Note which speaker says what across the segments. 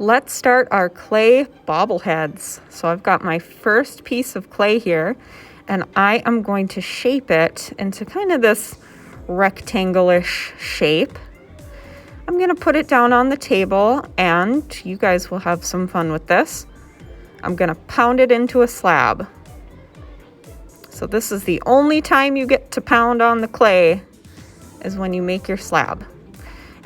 Speaker 1: Let's start our clay bobbleheads. So I've got my first piece of clay here, and I am going to shape it into kind of this rectangle-ish shape. I'm going to put it down on the table, and you guys will have some fun with this. I'm going to pound it into a slab. So this is the only time you get to pound on the clay, is when you make your slab.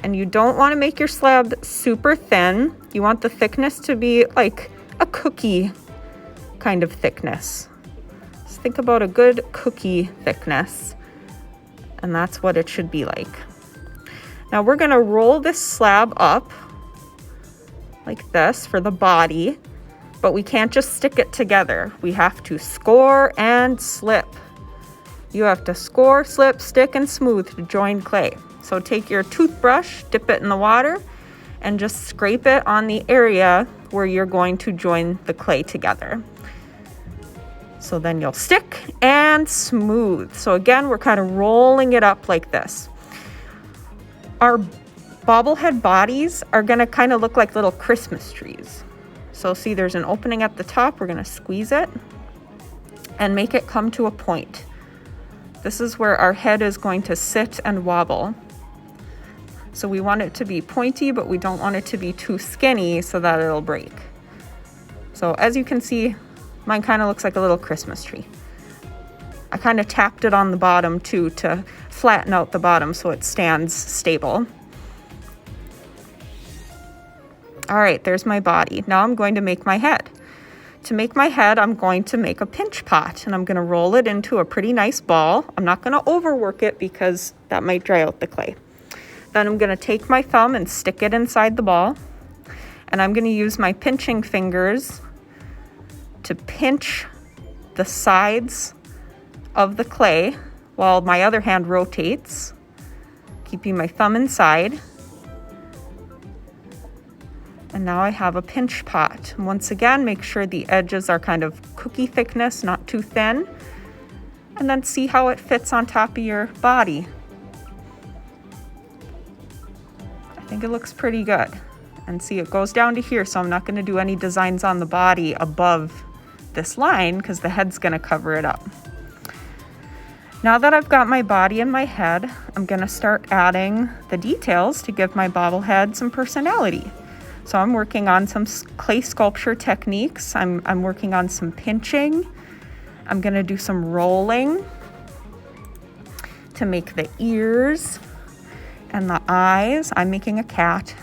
Speaker 1: And you don't want to make your slab super thin. You want the thickness to be like a cookie kind of thickness. Just think about a good cookie thickness. And that's what it should be like. Now we're going to roll this slab up like this for the body, but we can't just stick it together. We have to score and slip. You have to score, slip, stick, and smooth to join clay. So take your toothbrush, dip it in the water, and just scrape it on the area where you're going to join the clay together. So then you'll stick and smooth. So again, we're kind of rolling it up like this. Our bobblehead bodies are going to kind of look like little Christmas trees. So see, there's an opening at the top. We're going to squeeze it and make it come to a point. This is where our head is going to sit and wobble. So we want it to be pointy, but we don't want it to be too skinny so that it'll break. So as you can see, mine kind of looks like a little Christmas tree. I kind of tapped it on the bottom too to flatten out the bottom so it stands stable. All right, there's my body. Now I'm going to make my head. To make my head, I'm going to make a pinch pot, and I'm going to roll it into a pretty nice ball. I'm not going to overwork it because that might dry out the clay. Then I'm going to take my thumb and stick it inside the ball, and I'm going to use my pinching fingers to pinch the sides of the clay while my other hand rotates, keeping my thumb inside. And now I have a pinch pot. And once again, make sure the edges are kind of cookie thickness, not too thin. And then see how it fits on top of your body. I think it looks pretty good. And see, it goes down to here, so I'm not going to do any designs on the body above this line because the head's going to cover it up. Now that I've got my body and my head, I'm going to start adding the details to give my bobblehead some personality. So I'm working on some clay sculpture techniques. I'm working on some pinching. I'm going to do some rolling to make the ears and the eyes. I'm making a cat.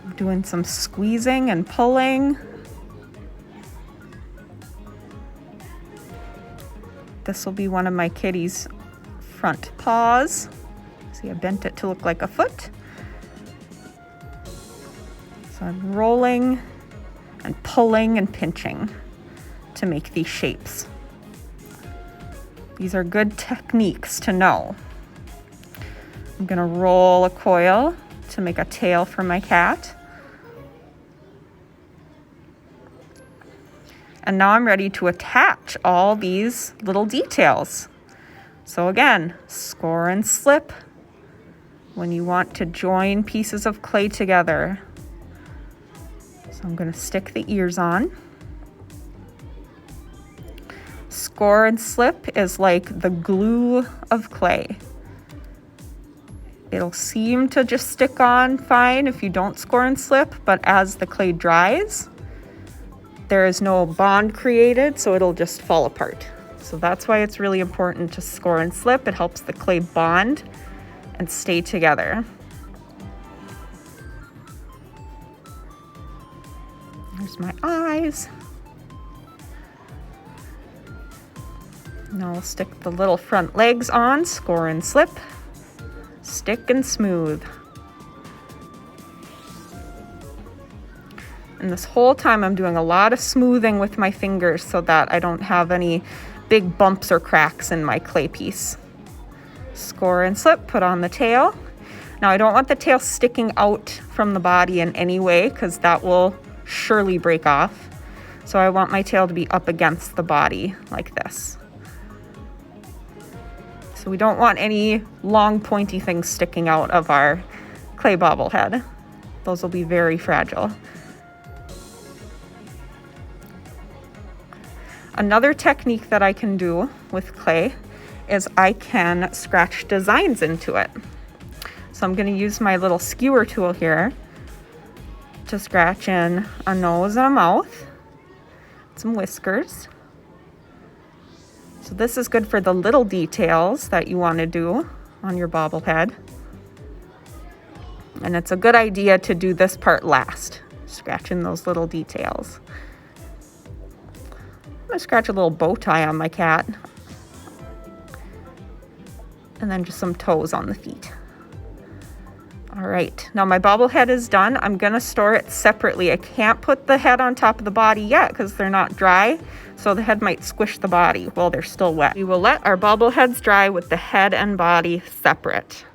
Speaker 1: I'm doing some squeezing and pulling. This will be one of my kitty's front paws. See, I bent it to look like a foot. So I'm rolling and pulling and pinching to make these shapes. These are good techniques to know. I'm going to roll a coil to make a tail for my cat. And now I'm ready to attach all these little details. So again, score and slip when you want to join pieces of clay together. So I'm going to stick the ears on. Score and slip is like the glue of clay. It'll seem to just stick on fine if you don't score and slip, but as the clay dries, there is no bond created, so it'll just fall apart. So that's why it's really important to score and slip. It helps the clay bond and stay together. There's my eyes. Now I'll stick the little front legs on, score and slip, stick and smooth. And this whole time I'm doing a lot of smoothing with my fingers so that I don't have any big bumps or cracks in my clay piece. Score and slip, put on the tail. Now I don't want the tail sticking out from the body in any way because that will surely break off. So I want my tail to be up against the body like this. So we don't want any long pointy things sticking out of our clay bobblehead. Those will be very fragile. Another technique that I can do with clay is I can scratch designs into it. So I'm going to use my little skewer tool here to scratch in a nose and a mouth, some whiskers. So this is good for the little details that you want to do on your bobblehead. And it's a good idea to do this part last, scratching those little details. I'm gonna scratch a little bow tie on my cat. And then just some toes on the feet. All right, now my bobblehead is done. I'm gonna store it separately. I can't put the head on top of the body yet because they're not dry, so the head might squish the body while they're still wet. We will let our bobbleheads dry with the head and body separate.